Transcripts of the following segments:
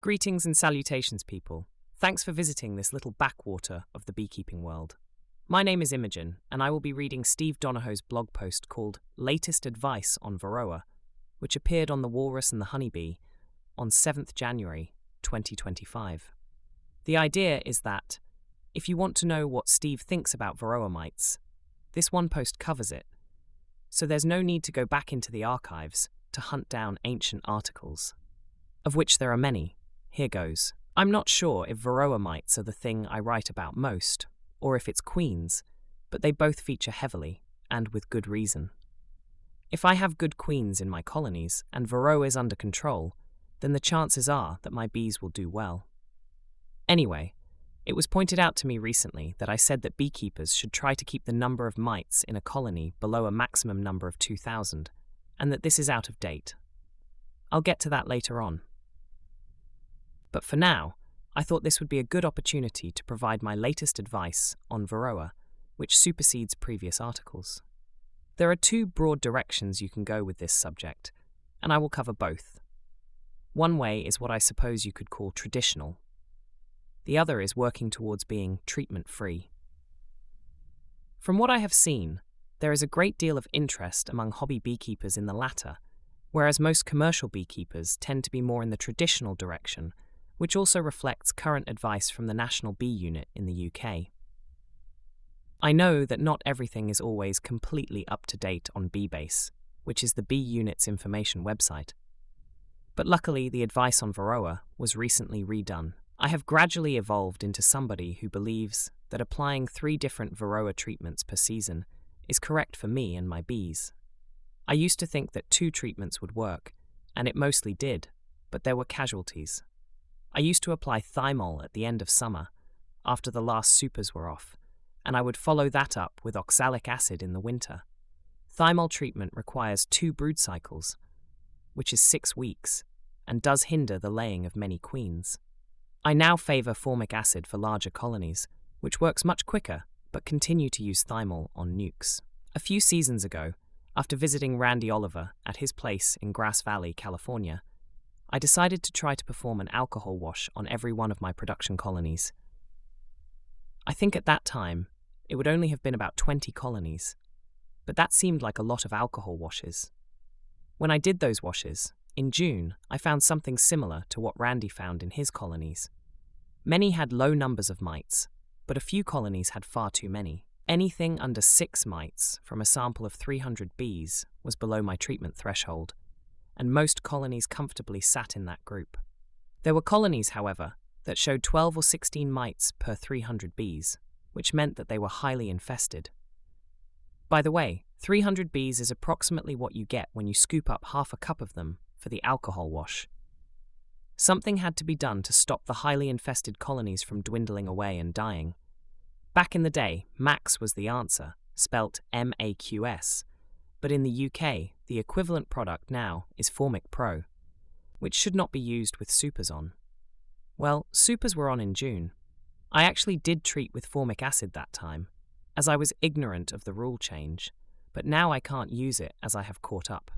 Greetings and salutations, people. Thanks for visiting this little backwater of the beekeeping world. My name is Imogen, and I will be reading Steve Donahoe's blog post called Latest Advice on Varroa, which appeared on The Walrus and the Honeybee on 7th January 2025. The idea is that, if you want to know what Steve thinks about Varroa mites, this one post covers it, so there's no need to go back into the archives to hunt down ancient articles, of which there are many. Here goes. I'm not sure if Varroa mites are the thing I write about most, or if it's queens, but they both feature heavily, and with good reason. If I have good queens in my colonies and Varroa is under control, then the chances are that my bees will do well. Anyway, it was pointed out to me recently that I said that beekeepers should try to keep the number of mites in a colony below a maximum number of 2,000, and that this is out of date. I'll get to that later on. But for now, I thought this would be a good opportunity to provide my latest advice on Varroa, which supersedes previous articles. There are two broad directions you can go with this subject, and I will cover both. One way is what I suppose you could call traditional. The other is working towards being treatment-free. From what I have seen, there is a great deal of interest among hobby beekeepers in the latter, whereas most commercial beekeepers tend to be more in the traditional direction, which also reflects current advice from the National Bee Unit in the UK. I know that not everything is always completely up to date on BeeBase, which is the Bee Unit's information website. But luckily, the advice on Varroa was recently redone. I have gradually evolved into somebody who believes that applying 3 different Varroa treatments per season is correct for me and my bees. I used to think that 2 treatments would work, and it mostly did, but there were casualties. I used to apply thymol at the end of summer, after the last supers were off, and I would follow that up with oxalic acid in the winter. Thymol treatment requires 2 brood cycles, which is 6 weeks, and does hinder the laying of many queens. I now favour formic acid for larger colonies, which works much quicker, but continue to use thymol on nukes. A few seasons ago, after visiting Randy Oliver at his place in Grass Valley, California, I decided to try to perform an alcohol wash on every one of my production colonies. I think at that time, it would only have been about 20 colonies, but that seemed like a lot of alcohol washes. When I did those washes, in June, I found something similar to what Randy found in his colonies. Many had low numbers of mites, but a few colonies had far too many. Anything under 6 mites from a sample of 300 bees was below my treatment threshold, and most colonies comfortably sat in that group. There were colonies, however, that showed 12 or 16 mites per 300 bees, which meant that they were highly infested. By the way, 300 bees is approximately what you get when you scoop up half a cup of them for the alcohol wash. Something had to be done to stop the highly infested colonies from dwindling away and dying. Back in the day, Max was the answer, spelt MAQS, but in the UK, the equivalent product now is Formic Pro, which should not be used with supers on. Well, supers were on in June. I actually did treat with formic acid that time, as I was ignorant of the rule change, but now I can't use it as I have caught up.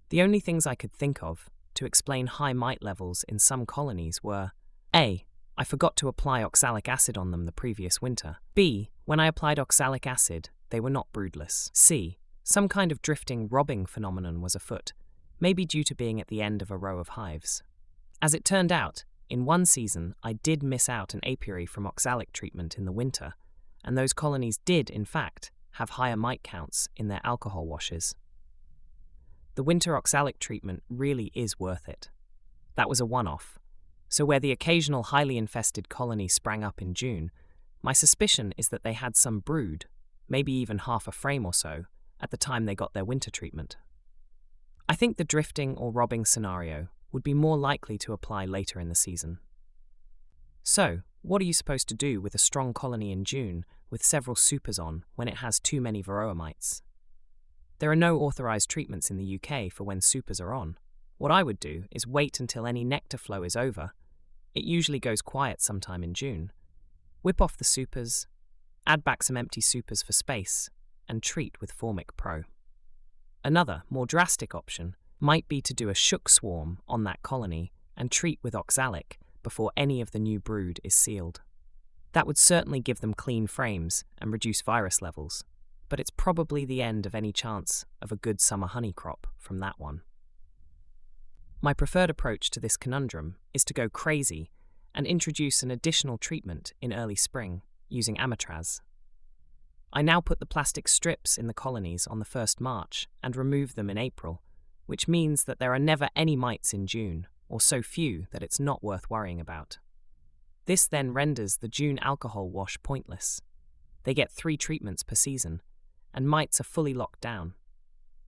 The only things I could think of to explain high mite levels in some colonies were A. I forgot to apply oxalic acid on them the previous winter. B. When I applied oxalic acid, they were not broodless. C. Some kind of drifting robbing phenomenon was afoot, maybe due to being at the end of a row of hives. As it turned out, in one season I did miss out an apiary from oxalic treatment in the winter, and those colonies did, in fact, have higher mite counts in their alcohol washes. The winter oxalic treatment really is worth it. That was a one-off, so where the occasional highly infested colony sprang up in June, my suspicion is that they had some brood, maybe even half a frame or so, at the time they got their winter treatment. I think the drifting or robbing scenario would be more likely to apply later in the season. So, what are you supposed to do with a strong colony in June with several supers on when it has too many Varroa mites? There are no authorised treatments in the UK for when supers are on. What I would do is wait until any nectar flow is over. It usually goes quiet sometime in June. Whip off the supers, add back some empty supers for space, and treat with Formic Pro. Another, more drastic option might be to do a shook swarm on that colony and treat with oxalic, before any of the new brood is sealed. That would certainly give them clean frames and reduce virus levels, but it's probably the end of any chance of a good summer honey crop from that one. My preferred approach to this conundrum is to go crazy and introduce an additional treatment in early spring using amatraz. I now put the plastic strips in the colonies on the 1st March and remove them in April, which means that there are never any mites in June, or so few that it's not worth worrying about. This then renders the June alcohol wash pointless. They get 3 treatments per season, and mites are fully locked down.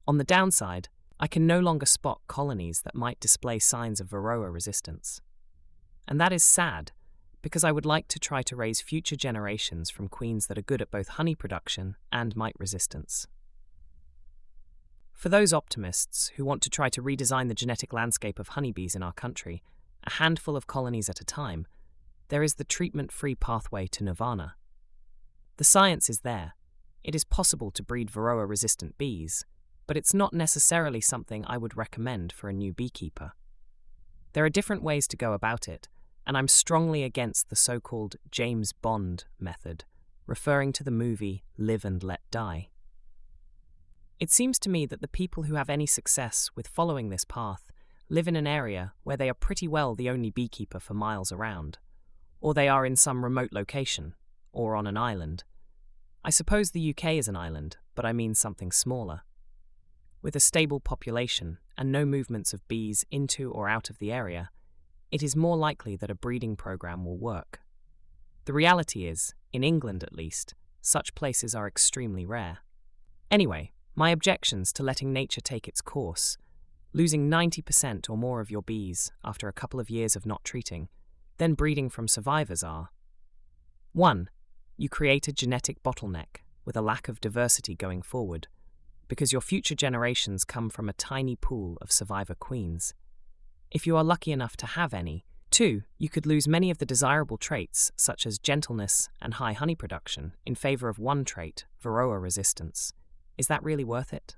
On the downside, I can no longer spot colonies that might display signs of Varroa resistance. And that is sad, because I would like to try to raise future generations from queens that are good at both honey production and mite resistance. For those optimists who want to try to redesign the genetic landscape of honeybees in our country, a handful of colonies at a time, there is the treatment-free pathway to nirvana. The science is there. It is possible to breed Varroa-resistant bees, but it's not necessarily something I would recommend for a new beekeeper. There are different ways to go about it, and I'm strongly against the so-called James Bond method, referring to the movie Live and Let Die. It seems to me that the people who have any success with following this path live in an area where they are pretty well the only beekeeper for miles around, or they are in some remote location, or on an island. I suppose the UK is an island, but I mean something smaller. With a stable population and no movements of bees into or out of the area, it is more likely that a breeding program will work. The reality is, in England at least, such places are extremely rare. Anyway, my objections to letting nature take its course, losing 90% or more of your bees after a couple of years of not treating, then breeding from survivors are: 1. You create a genetic bottleneck with a lack of diversity going forward, because your future generations come from a tiny pool of survivor queens. If you are lucky enough to have any. 2. You could lose many of the desirable traits, such as gentleness and high honey production, in favor of one trait, Varroa resistance. Is that really worth it?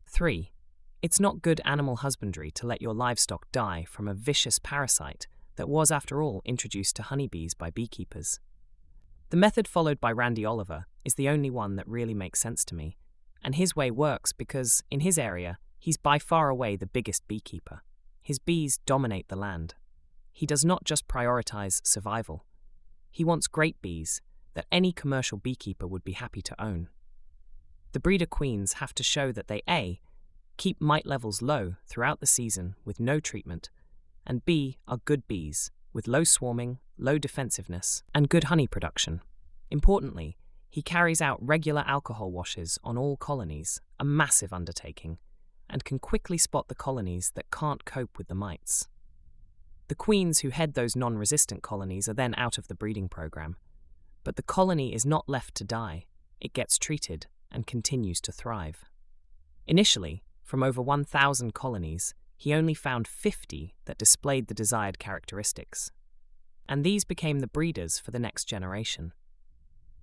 3. It's not good animal husbandry to let your livestock die from a vicious parasite that was, after all, introduced to honeybees by beekeepers. The method followed by Randy Oliver is the only one that really makes sense to me, and his way works because, in his area, he's by far away the biggest beekeeper. His bees dominate the land. He does not just prioritize survival. He wants great bees that any commercial beekeeper would be happy to own. The breeder queens have to show that they A. keep mite levels low throughout the season with no treatment, and B. are good bees with low swarming, low defensiveness, and good honey production. Importantly, he carries out regular alcohol washes on all colonies, a massive undertaking, and can quickly spot the colonies that can't cope with the mites. The queens who head those non-resistant colonies are then out of the breeding program, but the colony is not left to die. It gets treated and continues to thrive. Initially, from over 1,000 colonies, he only found 50 that displayed the desired characteristics, and these became the breeders for the next generation.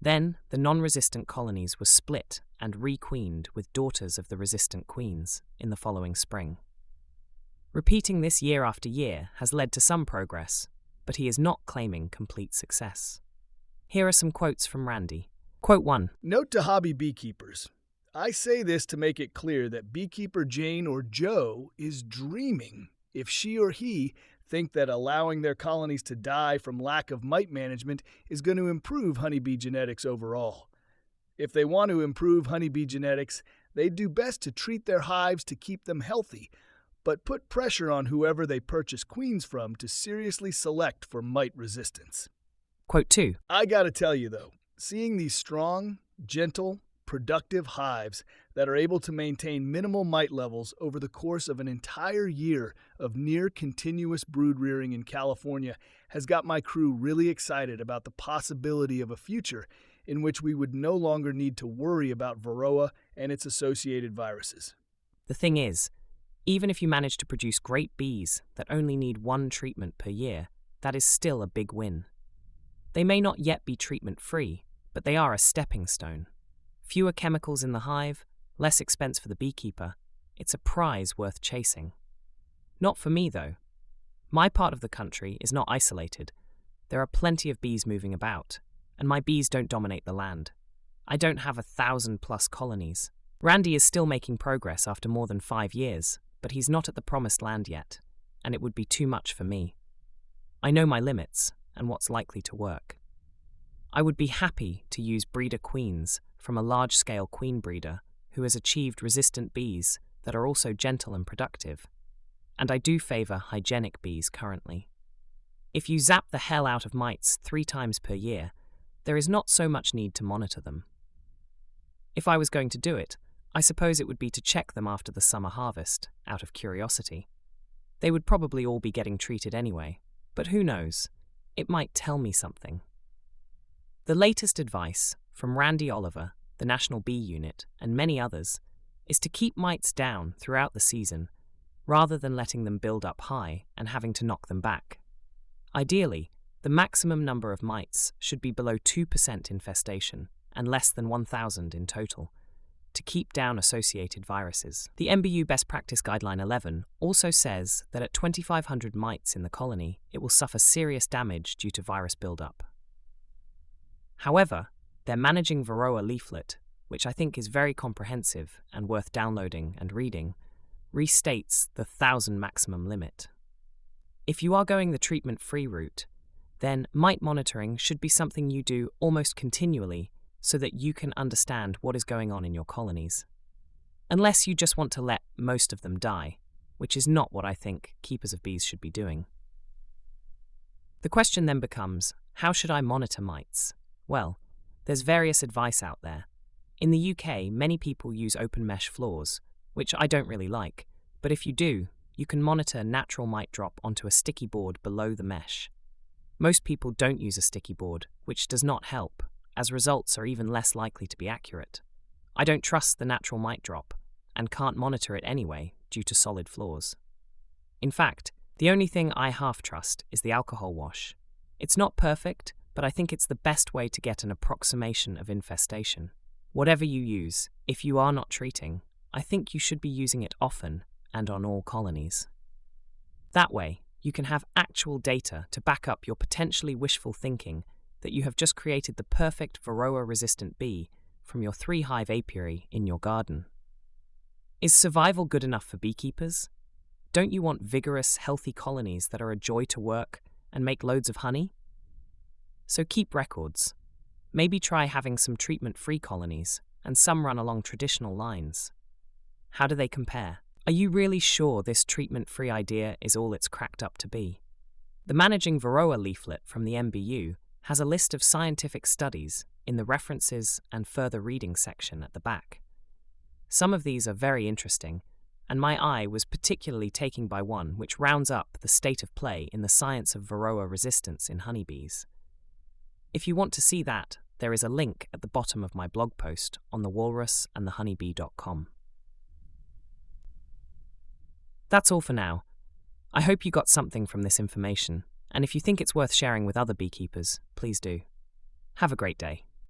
Then, the non-resistant colonies were split and re-queened with daughters of the resistant queens in the following spring. Repeating this year after year has led to some progress, but he is not claiming complete success. Here are some quotes from Randy. Quote 1. Note to hobby beekeepers. I say this to make it clear that beekeeper Jane or Joe is dreaming if she or he think that allowing their colonies to die from lack of mite management is going to improve honeybee genetics overall. If they want to improve honeybee genetics, they do best to treat their hives to keep them healthy, but put pressure on whoever they purchase queens from to seriously select for mite resistance. Quote 2. I gotta tell you though, seeing these strong, gentle, productive hives that are able to maintain minimal mite levels over the course of an entire year of near-continuous brood rearing in California has got my crew really excited about the possibility of a future in which we would no longer need to worry about Varroa and its associated viruses. The thing is, even if you manage to produce great bees that only need one treatment per year, that is still a big win. They may not yet be treatment-free, but they are a stepping stone. Fewer chemicals in the hive, less expense for the beekeeper. It's a prize worth chasing. Not for me, though. My part of the country is not isolated. There are plenty of bees moving about, and my bees don't dominate the land. I don't have 1,000+ colonies. Randy is still making progress after more than 5 years, but he's not at the promised land yet, and it would be too much for me. I know my limits and what's likely to work. I would be happy to use breeder queens from a large-scale queen breeder who has achieved resistant bees that are also gentle and productive. And I do favour hygienic bees currently. If you zap the hell out of mites 3 times per year, there is not so much need to monitor them. If I was going to do it, I suppose it would be to check them after the summer harvest, out of curiosity. They would probably all be getting treated anyway, but who knows? It might tell me something. The latest advice from Randy Oliver, the National Bee Unit, and many others, is to keep mites down throughout the season, rather than letting them build up high and having to knock them back. Ideally, the maximum number of mites should be below 2% infestation and less than 1,000 in total, to keep down associated viruses. The NBU Best Practice Guideline 11 also says that at 2,500 mites in the colony, it will suffer serious damage due to virus buildup. However, their Managing Varroa leaflet, which I think is very comprehensive and worth downloading and reading, restates the 1,000 maximum limit. If you are going the treatment-free route, then mite monitoring should be something you do almost continually so that you can understand what is going on in your colonies. Unless you just want to let most of them die, which is not what I think keepers of bees should be doing. The question then becomes, how should I monitor mites? Well, there's various advice out there. In the UK, many people use open mesh floors, which I don't really like, but if you do, you can monitor natural mite drop onto a sticky board below the mesh. Most people don't use a sticky board, which does not help, as results are even less likely to be accurate. I don't trust the natural mite drop, and can't monitor it anyway due to solid floors. In fact, the only thing I half trust is the alcohol wash. It's not perfect, but I think it's the best way to get an approximation of infestation. Whatever you use, if you are not treating, I think you should be using it often and on all colonies. That way, you can have actual data to back up your potentially wishful thinking that you have just created the perfect Varroa-resistant bee from your 3-hive apiary in your garden. Is survival good enough for beekeepers? Don't you want vigorous, healthy colonies that are a joy to work and make loads of honey? So keep records. Maybe try having some treatment-free colonies, and some run along traditional lines. How do they compare? Are you really sure this treatment-free idea is all it's cracked up to be? The Managing Varroa leaflet from the NBU has a list of scientific studies in the references and further reading section at the back. Some of these are very interesting, and my eye was particularly taken by one which rounds up the state of play in the science of Varroa resistance in honeybees. If you want to see that, there is a link at the bottom of my blog post on thewalrusandthehoneybee.com. That's all for now. I hope you got something from this information, and if you think it's worth sharing with other beekeepers, please do. Have a great day.